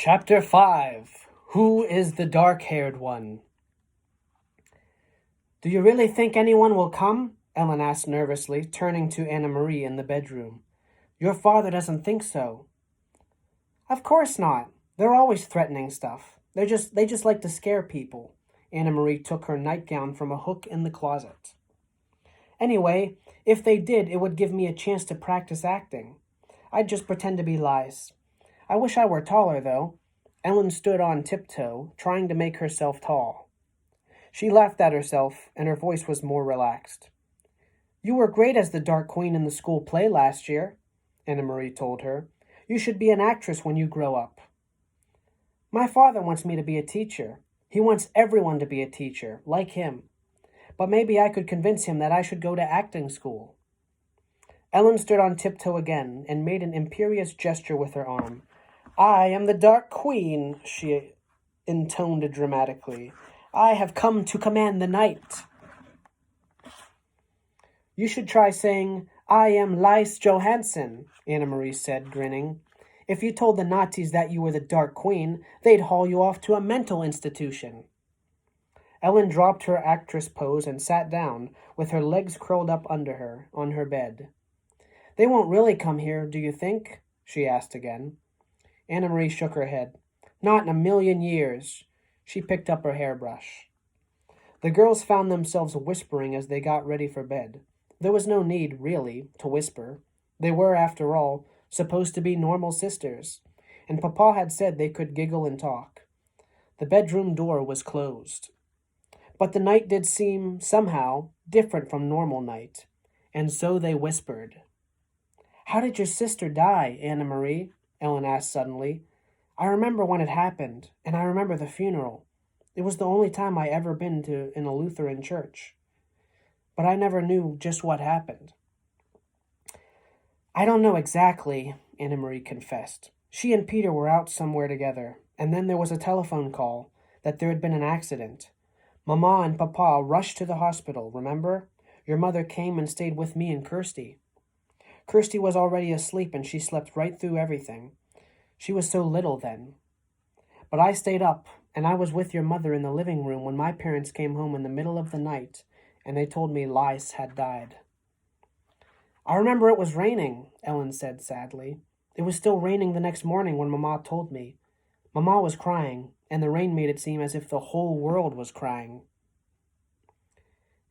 Chapter 5. Who is the dark-haired one? Do you really think anyone will come? Ellen asked nervously, turning to Anna Marie in the bedroom. Your father doesn't think so. Of course not. They're always threatening stuff. They just like to scare people. Anna Marie took her nightgown from a hook in the closet. Anyway, if they did, it would give me a chance to practice acting. I'd just pretend to be Lice. I wish I were taller, though. Ellen stood on tiptoe, trying to make herself tall. She laughed at herself, and her voice was more relaxed. You were great as the Dark Queen in the school play last year, Anna Marie told her. You should be an actress when you grow up. My father wants me to be a teacher. He wants everyone to be a teacher, like him. But maybe I could convince him that I should go to acting school. Ellen stood on tiptoe again and made an imperious gesture with her arm. I am the Dark Queen, she intoned dramatically. I have come to command the night. You should try saying, I am Lice Johansson, Anna Marie said, grinning. If you told the Nazis that you were the Dark Queen, they'd haul you off to a mental institution. Ellen dropped her actress pose and sat down, with her legs curled up under her, on her bed. They won't really come here, do you think? She asked again. Anna Marie shook her head. Not in a million years. She picked up her hairbrush. The girls found themselves whispering as they got ready for bed. There was no need, really, to whisper. They were, after all, supposed to be normal sisters, and Papa had said they could giggle and talk. The bedroom door was closed. But the night did seem, somehow, different from normal night, and so they whispered. How did your sister die, Anna Marie? Ellen asked suddenly. I remember when it happened, and I remember the funeral. It was the only time I ever been to in a Lutheran church. But I never knew just what happened. I don't know exactly, Anna Marie confessed. She and Peter were out somewhere together, and then there was a telephone call that there had been an accident. Mama and Papa rushed to the hospital, remember? Your mother came and stayed with me and Kirsty. Kirsty was already asleep and she slept right through everything. She was so little then. But I stayed up, and I was with your mother in the living room when my parents came home in the middle of the night, and they told me Lice had died. I remember it was raining, Ellen said sadly. It was still raining the next morning when Mama told me. Mama was crying, and the rain made it seem as if the whole world was crying.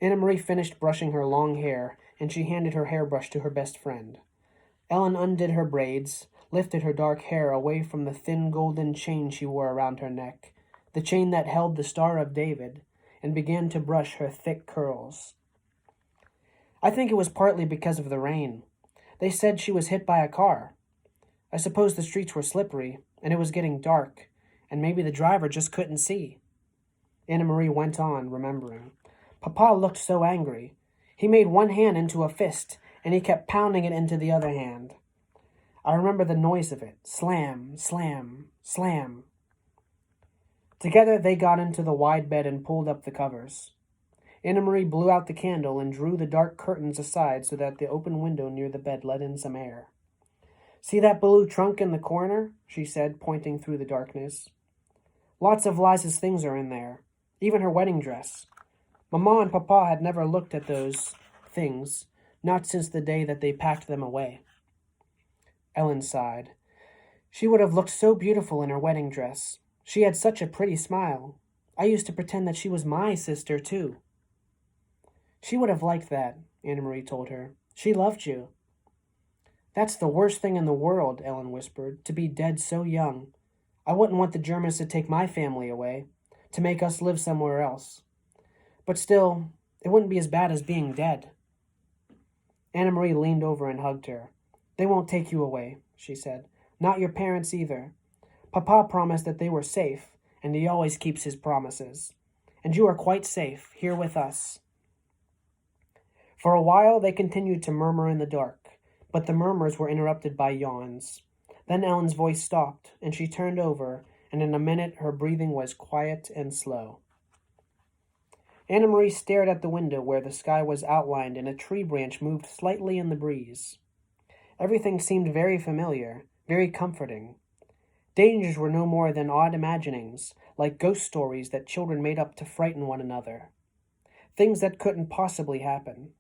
Anna Marie finished brushing her long hair, and she handed her hairbrush to her best friend. Ellen undid her braids, lifted her dark hair away from the thin golden chain she wore around her neck, the chain that held the Star of David, and began to brush her thick curls. I think it was partly because of the rain. They said she was hit by a car. I suppose the streets were slippery, and it was getting dark, and maybe the driver just couldn't see. Anna Marie went on, remembering. Papa looked so angry. He made one hand into a fist, and he kept pounding it into the other hand. I remember the noise of it. Slam, slam, slam. Together they got into the wide bed and pulled up the covers. Anna Marie blew out the candle and drew the dark curtains aside so that the open window near the bed let in some air. See that blue trunk in the corner? She said, pointing through the darkness. Lots of Liza's things are in there, even her wedding dress. Mama and Papa had never looked at those things, not since the day that they packed them away. Ellen sighed. She would have looked so beautiful in her wedding dress. She had such a pretty smile. I used to pretend that she was my sister, too. She would have liked that, Anna Marie told her. She loved you. That's the worst thing in the world, Ellen whispered, to be dead so young. I wouldn't want the Germans to take my family away, to make us live somewhere else. But still, it wouldn't be as bad as being dead. Anna Marie leaned over and hugged her. They won't take you away, she said. Not your parents either. Papa promised that they were safe, and he always keeps his promises. And you are quite safe, here with us. For a while they continued to murmur in the dark, but the murmurs were interrupted by yawns. Then Ellen's voice stopped, and she turned over, and in a minute her breathing was quiet and slow. Anna Marie stared at the window where the sky was outlined and a tree branch moved slightly in the breeze. Everything seemed very familiar, very comforting. Dangers were no more than odd imaginings, like ghost stories that children made up to frighten one another. Things that couldn't possibly happen.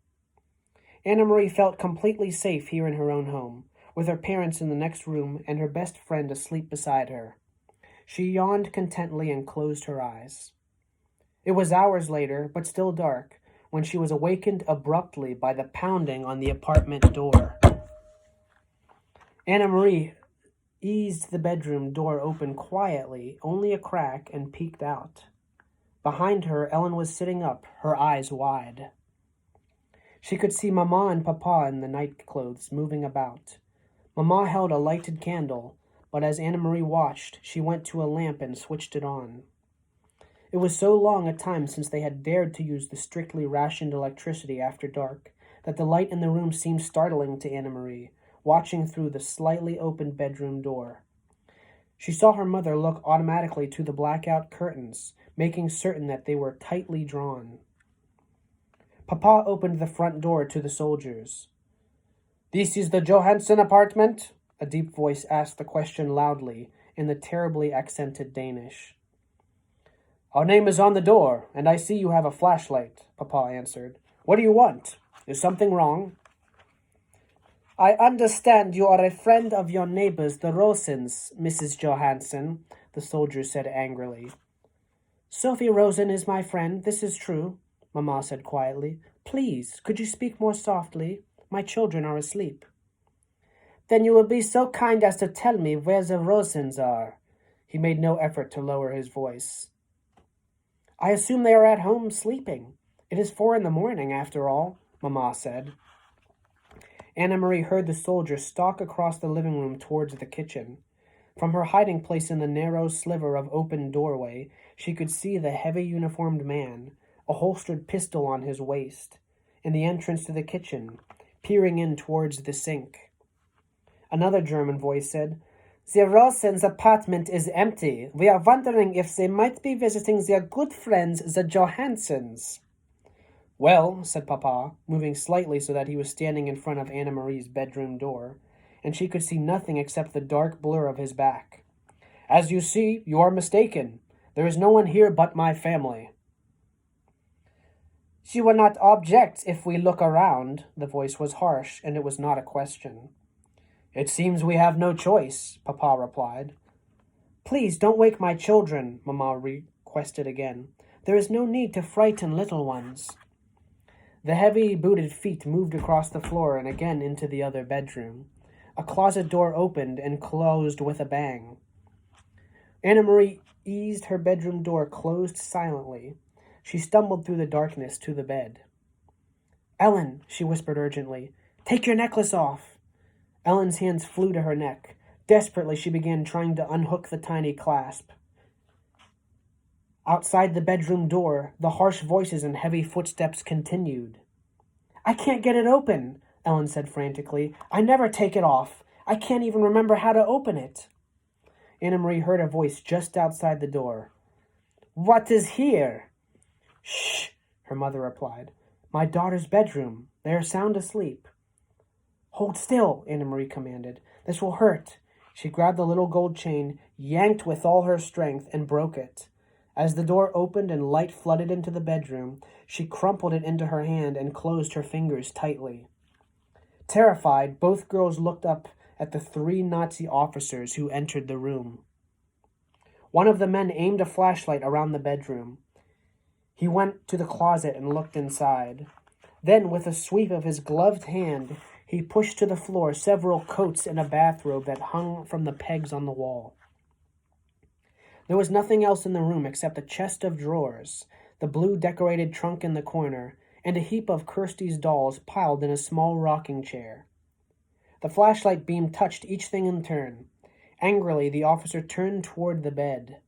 Anna Marie felt completely safe here in her own home, with her parents in the next room and her best friend asleep beside her. She yawned contentedly and closed her eyes. It was hours later, but still dark, when she was awakened abruptly by the pounding on the apartment door. Anna Marie eased the bedroom door open quietly, only a crack, and peeked out. Behind her, Ellen was sitting up, her eyes wide. She could see Mama and Papa in the night clothes moving about. Mama held a lighted candle, but as Anna Marie watched, she went to a lamp and switched it on. It was so long a time since they had dared to use the strictly rationed electricity after dark that the light in the room seemed startling to Anna Marie, watching through the slightly opened bedroom door. She saw her mother look automatically to the blackout curtains, making certain that they were tightly drawn. Papa opened the front door to the soldiers. "This is the Johansen apartment?" A deep voice asked the question loudly, in the terribly accented Danish. "Our name is on the door, and I see you have a flashlight," Papa answered. "What do you want? Is something wrong?" "I understand you are a friend of your neighbors, the Rosens, Mrs. Johansen," the soldier said angrily. "Sophie Rosen is my friend, this is true," Mama said quietly. "Please, could you speak more softly? My children are asleep." "Then you will be so kind as to tell me where the Rosens are." He made no effort to lower his voice. "I assume they are at home sleeping. It is 4 a.m, after all," Mama said. Anna Marie heard the soldier stalk across the living room towards the kitchen. From her hiding place in the narrow sliver of open doorway, she could see the heavy uniformed man, a holstered pistol on his waist, in the entrance to the kitchen, peering in towards the sink. Another German voice said, "The Rosens' apartment is empty. We are wondering if they might be visiting their good friends, the Johansens." "Well," said Papa, moving slightly so that he was standing in front of Anna Marie's bedroom door, and she could see nothing except the dark blur of his back. "As you see, you are mistaken. There is no one here but my family." "You will not object if we look around." The voice was harsh, and it was not a question. "It seems we have no choice," Papa replied. "Please don't wake my children," Mama requested again. "There is no need to frighten little ones." The heavy booted feet moved across the floor and again into the other bedroom. A closet door opened and closed with a bang. Anna Marie eased her bedroom door closed silently. She stumbled through the darkness to the bed. "Ellen," she whispered urgently, "take your necklace off." Ellen's hands flew to her neck. Desperately, she began trying to unhook the tiny clasp. Outside the bedroom door, the harsh voices and heavy footsteps continued. "I can't get it open," Ellen said frantically. "I never take it off. I can't even remember how to open it." Anna Marie heard a voice just outside the door. "What is here?" "Shh," her mother replied. "My daughter's bedroom. They are sound asleep." "Hold still," Anna Marie commanded. "This will hurt." She grabbed the little gold chain, yanked with all her strength, and broke it. As the door opened and light flooded into the bedroom, she crumpled it into her hand and closed her fingers tightly. Terrified, both girls looked up at the 3 Nazi officers who entered the room. One of the men aimed a flashlight around the bedroom. He went to the closet and looked inside. Then, with a sweep of his gloved hand, he pushed to the floor several coats and a bathrobe that hung from the pegs on the wall. There was nothing else in the room except a chest of drawers, the blue decorated trunk in the corner, and a heap of Kirsty's dolls piled in a small rocking chair. The flashlight beam touched each thing in turn. Angrily, the officer turned toward the bed.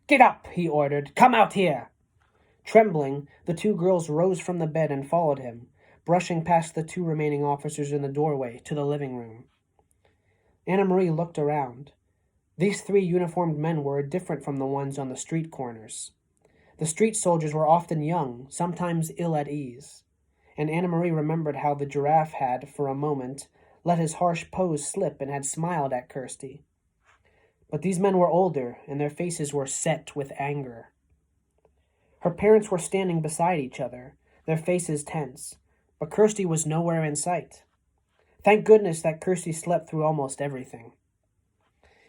"Get up," he ordered. "Come out here." Trembling, the 2 girls rose from the bed and followed him, brushing past the 2 remaining officers in the doorway to the living room. Anna Marie looked around. These 3 uniformed men were different from the ones on the street corners. The street soldiers were often young, sometimes ill at ease, and Anna Marie remembered how the giraffe had, for a moment, let his harsh pose slip and had smiled at Kirsty. But these men were older, and their faces were set with anger. Her parents were standing beside each other, their faces tense, but Kirsty was nowhere in sight. Thank goodness that Kirsty slept through almost everything.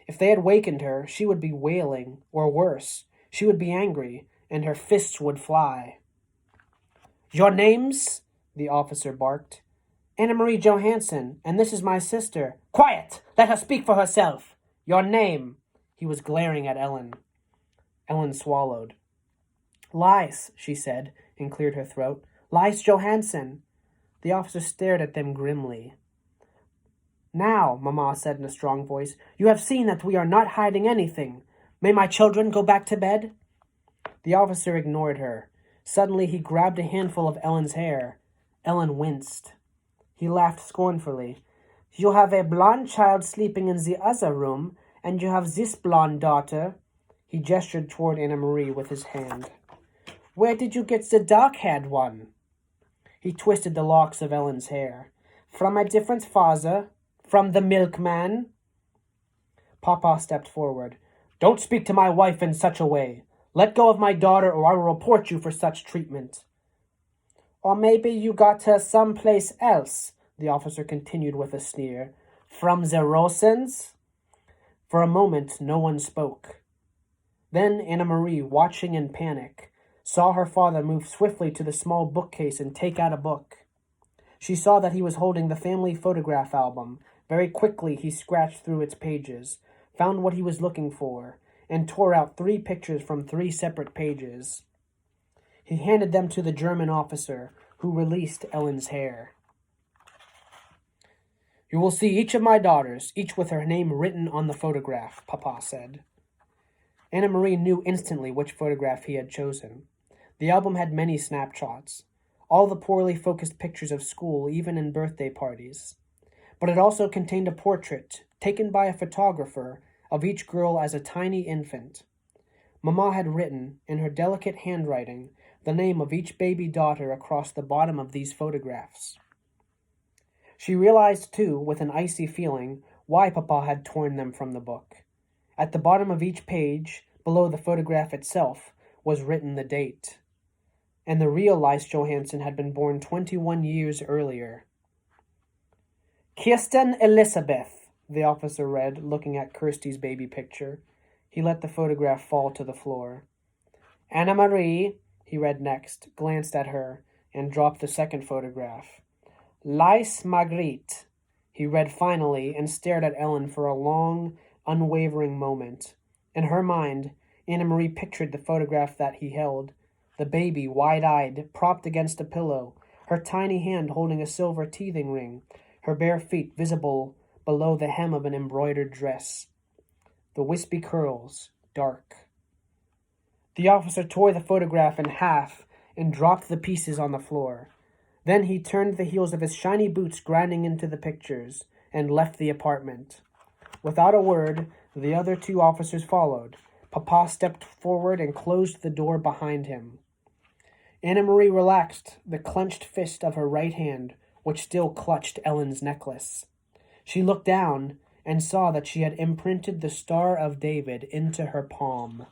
If they had wakened her, she would be wailing, or worse, she would be angry, and her fists would fly. "Your names?" the officer barked. "Anna-Marie Johansson, and this is my sister." "Quiet! Let her speak for herself. Your name?" He was glaring at Ellen. Ellen swallowed. "Lois," she said, and cleared her throat. "Lois Johansson." The officer stared at them grimly. "Now," Mama said in a strong voice, "you have seen that we are not hiding anything. May my children go back to bed?" The officer ignored her. Suddenly he grabbed a handful of Ellen's hair. Ellen winced. He laughed scornfully. "You have a blonde child sleeping in the other room, and you have this blonde daughter." He gestured toward Anna-Marie with his hand. "Where did you get the dark-haired one?" He twisted the locks of Ellen's hair. "From a different father. From the milkman." Papa stepped forward. "Don't speak to my wife in such a way. Let go of my daughter, or I will report you for such treatment." "Or maybe you got her someplace else," the officer continued with a sneer. "From the Rosens?" For a moment, no one spoke. Then Anna-Marie, watching in panic, saw her father move swiftly to the small bookcase and take out a book. She saw that he was holding the family photograph album. Very quickly, he scratched through its pages, found what he was looking for, and tore out 3 pictures from 3 separate pages. He handed them to the German officer, who released Ellen's hair. "You will see each of my daughters, each with her name written on the photograph," Papa said. Anna-Marie knew instantly which photograph he had chosen. The album had many snapshots, all the poorly focused pictures of school, even in birthday parties. But it also contained a portrait, taken by a photographer, of each girl as a tiny infant. Mama had written, in her delicate handwriting, the name of each baby daughter across the bottom of these photographs. She realized, too, with an icy feeling, why Papa had torn them from the book. At the bottom of each page, below the photograph itself, was written the date. And the real Lois Johansson had been born 21 years earlier. "Kirsten Elizabeth," the officer read, looking at Kirsty's baby picture. He let the photograph fall to the floor. "Anna-Marie," he read next, glanced at her, and dropped the second photograph. "Lois Marguerite," he read finally, and stared at Ellen for a long, unwavering moment. In her mind, Anna-Marie pictured the photograph that he held, the baby, wide-eyed, propped against a pillow, her tiny hand holding a silver teething ring, her bare feet visible below the hem of an embroidered dress. The wispy curls, dark. The officer tore the photograph in half and dropped the pieces on the floor. Then he turned the heels of his shiny boots grinding into the pictures and left the apartment. Without a word, the other 2 officers followed. Papa stepped forward and closed the door behind him. Anna-Marie relaxed the clenched fist of her right hand, which still clutched Ellen's necklace. She looked down and saw that she had imprinted the Star of David into her palm.